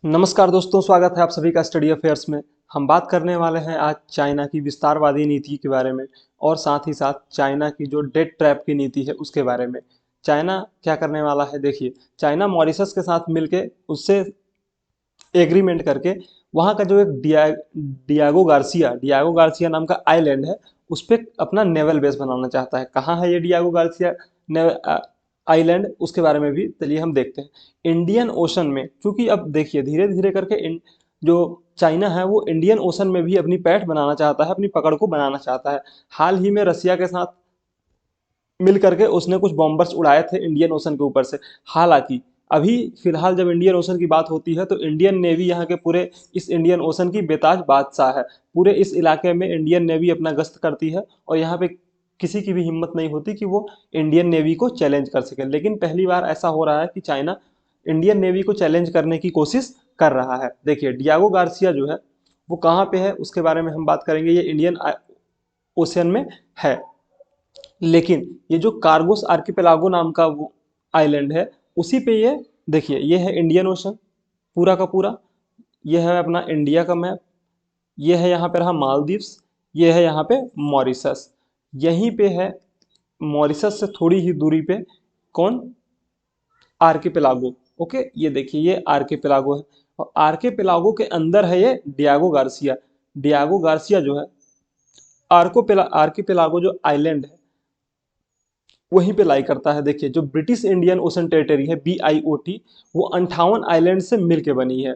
नमस्कार दोस्तों, स्वागत है आप सभी का स्टडी अफेयर्स में। हम बात करने वाले हैं आज चाइना की विस्तारवादी नीति के बारे में और साथ ही साथ चाइना की जो डेट ट्रैप की नीति है उसके बारे में। चाइना क्या करने वाला है, देखिए। चाइना मॉरिशस के साथ मिलके उससे एग्रीमेंट करके वहाँ का जो एक डियागो गार्सिया नाम का आइलैंड है उस पर अपना नेवल बेस बनाना चाहता है। कहाँ है ये डियागो गार्सिया आइलैंड, उसके बारे में भी चलिए हम देखते हैं। इंडियन ओशन में, क्योंकि अब देखिए धीरे धीरे करके जो चाइना है वो इंडियन ओशन में भी अपनी पैठ बनाना चाहता है, अपनी पकड़ को बनाना चाहता है। हाल ही में रसिया के साथ मिल करके उसने कुछ बॉम्बर्स उड़ाए थे इंडियन ओशन के ऊपर से। हालांकि अभी फिलहाल जब इंडियन ओशन की बात होती है तो इंडियन नेवी यहाँ के पूरे इस इंडियन ओशन की बेताज बादशाह है। पूरे इस इलाके में इंडियन नेवी अपना गश्त करती है और यहाँ पे किसी की भी हिम्मत नहीं होती कि वो इंडियन नेवी को चैलेंज कर सके। लेकिन पहली बार ऐसा हो रहा है कि चाइना इंडियन नेवी को चैलेंज करने की कोशिश कर रहा है। देखिए डियागो गार्सिया जो है वो कहाँ पे है उसके बारे में हम बात करेंगे। ये इंडियन ओशन में है, लेकिन ये जो कार्गोस आर्किपेलागो नाम का वो आइलैंड है उसी पे ये, देखिए ये है इंडियन ओशन पूरा का पूरा। ये है अपना इंडिया का मैप। ये है यहाँ पे रहा मालदीव्स। ये है यहाँ पे मॉरिशस। यहीं पे है मॉरिशस से थोड़ी ही दूरी पे कौन, आर्किपेलागो। ओके, ये देखिए ये आर्किपेलागो है और आर्किपेलागो के अंदर है ये डियागो गार्सिया। डियागो गार्सिया जो है आर्किपेलागो जो आइलैंड है वहीं पे लाई करता है। देखिए जो ब्रिटिश इंडियन ओशन टेरिटरी है BIOT, वो 58 आइलैंड से मिलके बनी है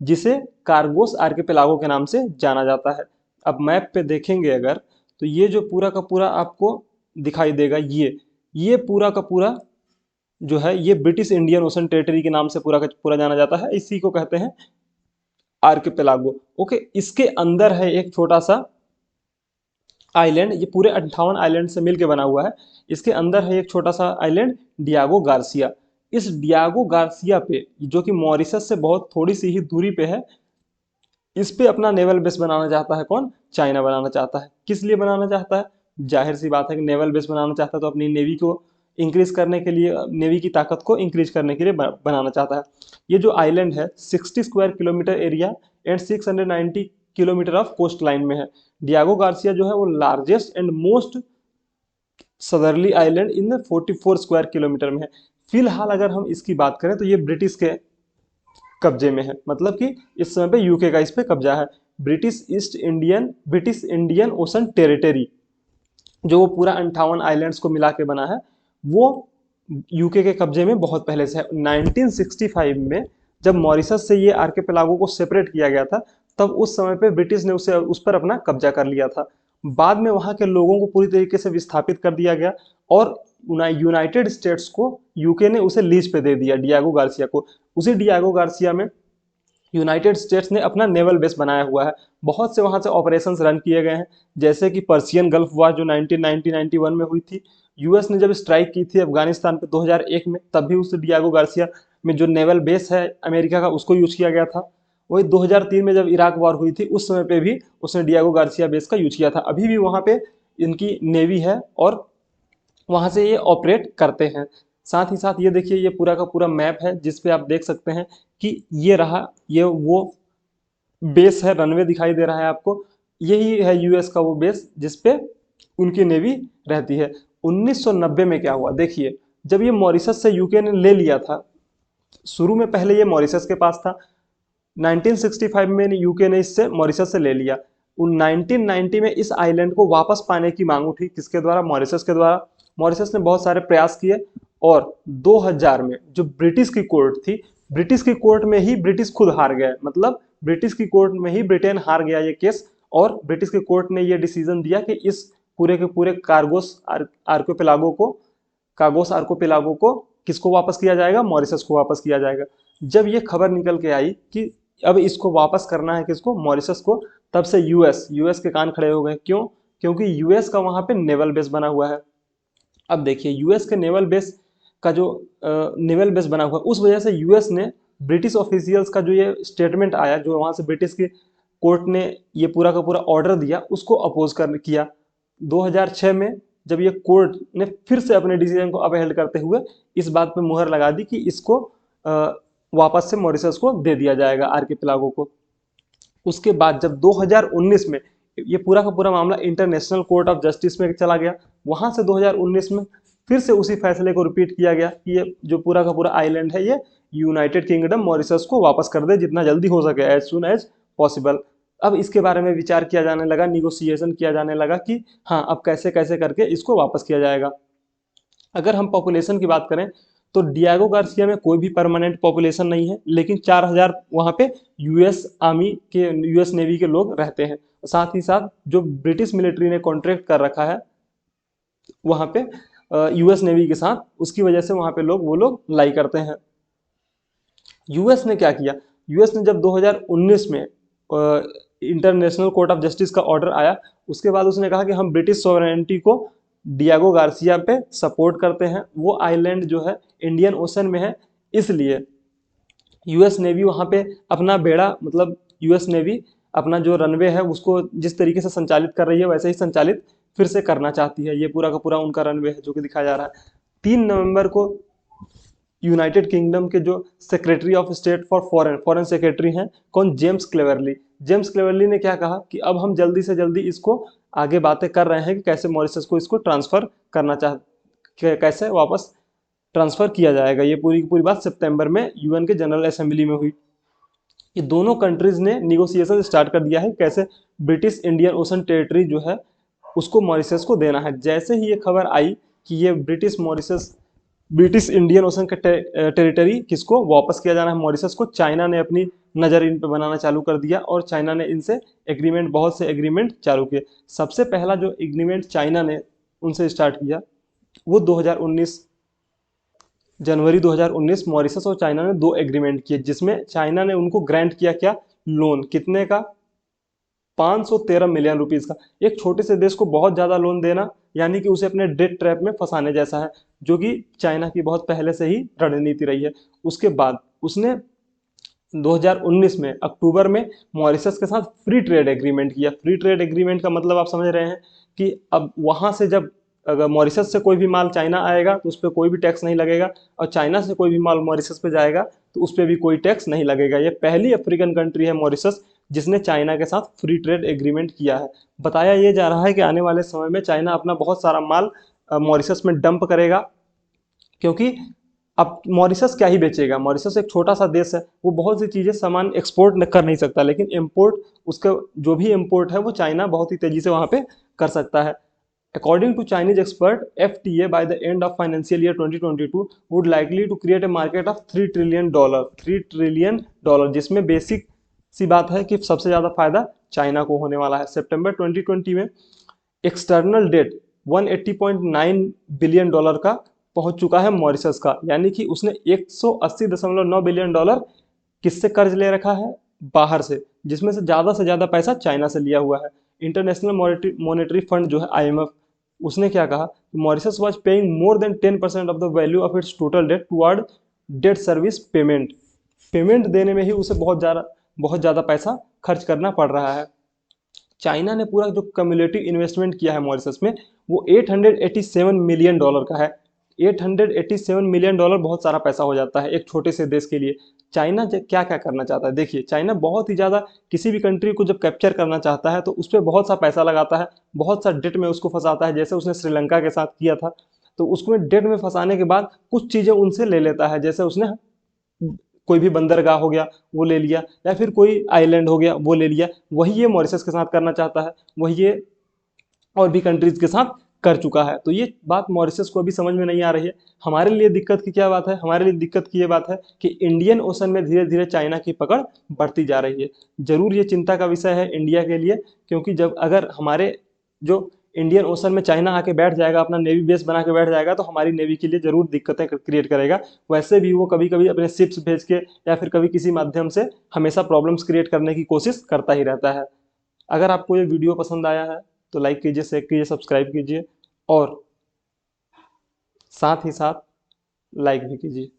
जिसे कार्गोस आर्किपेलागो के नाम से जाना जाता है। अब मैप पे देखेंगे अगर तो ये जो पूरा का पूरा आपको दिखाई देगा, ये पूरा का पूरा जो है ये ब्रिटिश इंडियन ओशन टेरिटरी के नाम से पूरा का पूरा जाना जाता है। इसी को कहते हैं आर्किपेलागो। ओके, इसके अंदर है एक छोटा सा आइलैंड। ये पूरे 58 आइलैंड से मिलके बना हुआ है। इसके अंदर है एक छोटा सा आइलैंड डियागो गार्सिया। इस डियागो गार्सिया पे, जो कि मॉरिशस से बहुत थोड़ी सी ही दूरी पे है, इस पे अपना नेवल बेस बनाना चाहता है कौन, चाइना बनाना चाहता है। किस लिए बनाना चाहता है, जाहिर सी बात है कि नेवल बेस बनाना चाहता है तो अपनी नेवी को इंक्रीज करने के लिए, नेवी की ताकत को इंक्रीज करने के लिए बनाना चाहता है। ये जो आइलैंड है 60 square kilometre area and 690 kilometre of coastline में है। डियागो गार्सिया जो है वो largest and most southerly island in 44 square kilometre में है। फिलहाल अगर हम इसकी बात करें तो ये ब्रिटिश के कब्जे में है, मतलब कि इस समय पे यूके का इस पे कब्जा है। ब्रिटिश इंडियन ओशन टेरिटरी जो वो पूरा 58 आइलैंड्स को मिला के बना है वो यूके के कब्जे में बहुत पहले से है। 1965 में जब मॉरिशस से ये आर्किपेलागो को सेपरेट किया गया था तब उस समय पे ब्रिटिश ने उस पर अपना कब्जा कर लिया था। बाद में वहाँ के लोगों को पूरी तरीके से विस्थापित कर दिया गया और यूनाइटेड स्टेट्स को यूके ने उसे लीज पे दे दिया डियागो गार्सिया को। उसी डियागो गार्सिया में यूनाइटेड स्टेट्स ने अपना नेवल बेस बनाया हुआ है। बहुत से वहाँ से ऑपरेशंस रन किए गए हैं, जैसे कि पर्सियन गल्फ वॉर जो 1991 में हुई थी। यूएस ने जब स्ट्राइक की थी अफगानिस्तान पे 2001 में, तब भी उस डियागो गार्सिया में जो नेवल बेस है अमेरिका का उसको यूज किया गया था। वही 2003 में जब इराक वॉर हुई थी उस समय पे भी उसने डियागो गार्सिया बेस का यूज किया था। अभी भी वहाँ पे इनकी नेवी है और वहाँ से ये ऑपरेट करते हैं। साथ ही साथ ये देखिए ये पूरा का पूरा मैप है जिस पे आप देख सकते हैं कि ये रहा, ये वो बेस है, रनवे दिखाई दे रहा है आपको। यही है यूएस का वो बेस जिस पे उनकी नेवी रहती है। 1990 में क्या हुआ, देखिए जब ये मॉरिशस से यूके ने ले लिया था, शुरू में पहले ये मॉरिशस के पास था। 1965 में यूके ने इससे मॉरिशस से ले लिया। 1990 में इस आइलैंड को वापस पाने की मांग उठी, किसके द्वारा, मॉरिशस के द्वारा। मॉरिशस ने बहुत सारे प्रयास किए और 2000 में जो ब्रिटिश की कोर्ट थी, ब्रिटिश की कोर्ट में ही ब्रिटिश खुद हार गए, मतलब ब्रिटिश की कोर्ट में ही ब्रिटेन हार गया ये केस। और ब्रिटिश की कोर्ट ने ये डिसीजन दिया कि इस पूरे के पूरे कागोस आर्कोपेलागो को किसको वापस किया जाएगा, मॉरिशस को वापस किया जाएगा। जब ये खबर निकल के आई कि अब इसको वापस करना है किसको, मॉरिशस को, तब से यूएस के कान खड़े हो गए। क्यों, क्योंकि यूएस का वहां पे नेवल बेस बना हुआ है। अब देखिए यूएस के नेवल बेस का जो नेवल बेस बना हुआ है उस वजह से यूएस ने ब्रिटिश ऑफिशियल्स का जो ये स्टेटमेंट आया, जो वहां से ब्रिटिश की कोर्ट ने ये पूरा का पूरा ऑर्डर दिया, उसको अपोज कर किया। 2006 में जब ये कोर्ट ने फिर से अपने डिसीजन को अपहेल्ड करते हुए इस बात पे मुहर लगा दी कि इसको वापस से मॉरिशस को दे दिया जाएगा आर्किपेलागो को। उसके बाद जब 2019 में ये पूरा का पूरा मामला इंटरनेशनल कोर्ट ऑफ जस्टिस में चला गया, वहां से 2019 में फिर से उसी फैसले को रिपीट किया गया कि ये जो पूरा का पूरा आइलैंड है ये यूनाइटेड किंगडम मॉरिशस को वापस कर दे जितना जल्दी हो सके, एज सुन एज पॉसिबल। अब इसके बारे में विचार किया जाने लगा, निगोशिएशन किया जाने लगा कि हाँ अब कैसे कैसे करके इसको वापस किया जाएगा। अगर हम पॉपुलेशन की बात करें तो डियागो गार्सिया में कोई भी परमानेंट पॉपुलेशन नहीं है, लेकिन 4000 वहाँ पे यूएस आर्मी के, यूएस नेवी के लोग रहते हैं। साथ ही साथ जो ब्रिटिश मिलिट्री ने कॉन्ट्रैक्ट कर रखा है वहाँ पे यूएस नेवी के साथ, उसकी वजह से वहाँ पे वो लोग लाई करते हैं। यूएस ने क्या किया, यूएस ने जब 2019 में इंटरनेशनल कोर्ट ऑफ जस्टिस का ऑर्डर आया, उसके बाद उसने कहा कि हम ब्रिटिश सॉवरेनिटी को डियागो गार्सिया पे सपोर्ट करते हैं। वो आइलैंड जो है इंडियन ओशन में है, इसलिए यूएस नेवी वहाँ पे अपना बेड़ा, मतलब यूएस नेवी अपना जो रनवे है उसको जिस तरीके से संचालित कर रही है वैसे ही संचालित फिर से करना चाहती है। ये पूरा का पूरा उनका रनवे है जो कि दिखाया जा रहा है। 3 नवंबर को यूनाइटेड किंगडम के जो secretary of state for foreign secretary हैं, कौन, जेम्स क्लेवरली। जेम्स क्लेवरली ने क्या कहा कि अब हम जल्दी से जल्दी इसको आगे बातें कर रहे हैं कि कैसे मॉरिशस को इसको ट्रांसफर करना कैसे वापस ट्रांसफर किया जाएगा। ये पूरी की पूरी बात सितंबर में यूएन के जनरल असेंबली में हुई। ये दोनों कंट्रीज ने निगोशिएशन स्टार्ट कर दिया है कैसे ब्रिटिश इंडियन ओशन टेरिटरी जो है उसको मॉरिशस को देना है। जैसे ही ये खबर आई कि ये ब्रिटिश इंडियन ओशन का टेरिटरी किसको वापस किया जाना है, मॉरिशस को, चाइना ने अपनी नज़र इन पे बनाना चालू कर दिया और चाइना ने इनसे एग्रीमेंट, बहुत से एग्रीमेंट चालू किए। सबसे पहला जो एग्रीमेंट चाइना ने उनसे स्टार्ट किया वो 2019 जनवरी 2019 मॉरिशस और चाइना ने 2 एग्रीमेंट किए, जिसमें चाइना ने उनको ग्रांट किया क्या, लोन, कितने का, 513 मिलियन रुपीस का। एक छोटे से देश को बहुत ज़्यादा लोन देना यानी कि उसे अपने डेट ट्रैप में फंसाने जैसा है, जो कि चाइना की बहुत पहले से ही रणनीति रही है। उसके बाद उसने 2019 में अक्टूबर में मॉरिशस के साथ फ्री ट्रेड एग्रीमेंट किया। फ्री ट्रेड एग्रीमेंट का मतलब आप समझ रहे हैं कि अब वहाँ से जब अगर मॉरिशस से कोई भी माल चाइना आएगा तो उस पर कोई भी टैक्स नहीं लगेगा, और चाइना से कोई भी माल मॉरिशस पे जाएगा तो उस पर भी कोई टैक्स नहीं लगेगा। ये पहली अफ्रीकन कंट्री है मॉरिशस जिसने चाइना के साथ फ्री ट्रेड एग्रीमेंट किया है। बताया ये जा रहा है कि आने वाले समय में चाइना अपना बहुत सारा माल मॉरिशस में डंप करेगा, क्योंकि अब मॉरिशस क्या ही बेचेगा, मॉरिशस एक छोटा सा देश है, वो बहुत सी चीज़ें सामान एक्सपोर्ट कर नहीं सकता, लेकिन इम्पोर्ट उसका जो भी इम्पोर्ट है वो चाइना बहुत ही तेज़ी से वहाँ पे कर सकता है। According to Chinese expert, FTA by the end of financial year 2022 would likely to create a market of $3 trillion, $3 trillion, जिसमें बेसिक सी बात है कि सबसे ज़्यादा फायदा चाइना को होने वाला है। सितंबर 2020 में एक्सटर्नल डेट 180.9 बिलियन डॉलर का पहुंच चुका है मॉरिशस का, यानी कि उसने 180.9 बिलियन डॉलर किससे कर्ज ले रखा है, बाहर से, जिसमें से ज़्यादा पैसा चाइना से लिया हुआ है। इंटरनेशनल मॉनेटरी फंड जो है IMF, उसने क्या कहा, Mauritius was paying more than 10% of the value of its total date toward debt service payment. Payment देने में ही उसे बहुत ज़्यादा पैसा खर्च करना पड़ रहा है। चाइना ने पूरा जो कम्युलेटिव इन्वेस्टमेंट किया है मॉरिशस में वो 887 मिलियन डॉलर का है। 887 मिलियन डॉलर बहुत सारा पैसा हो जाता है एक छोटे से देश के लिए। चाइना क्या क्या करना चाहता है, देखिए चाइना बहुत ही ज़्यादा किसी भी कंट्री को जब कैप्चर करना चाहता है तो उस पर बहुत सा पैसा लगाता है, बहुत सा डेट में उसको फंसाता है, जैसे उसने श्रीलंका के साथ किया था। तो उसको डेट में फंसाने के बाद कुछ चीज़ें उनसे ले लेता है, जैसे उसने कोई भी बंदरगाह हो गया वो ले लिया, या फिर कोई आइलैंड हो गया वो ले लिया। वही ये मॉरिशस के साथ करना चाहता है, वही ये और भी कंट्रीज के साथ कर चुका है। तो ये बात मॉरिशस को अभी समझ में नहीं आ रही है। हमारे लिए दिक्कत की क्या बात है, हमारे लिए दिक्कत की ये बात है कि इंडियन ओशन में धीरे धीरे चाइना की पकड़ बढ़ती जा रही है। जरूर ये चिंता का विषय है इंडिया के लिए, क्योंकि जब अगर हमारे जो इंडियन ओशन में चाइना आके बैठ जाएगा, अपना नेवी बेस बना के बैठ जाएगा, तो हमारी नेवी के लिए जरूर दिक्कतें क्रिएट करेगा। वैसे भी वो कभी कभी अपने शिप्स भेज के या फिर कभी किसी माध्यम से हमेशा प्रॉब्लम्स क्रिएट करने की कोशिश करता ही रहता है। अगर आपको ये वीडियो पसंद आया है तो लाइक कीजिए, शेयर कीजिए, सब्सक्राइब कीजिए और साथ ही साथ लाइक भी कीजिए।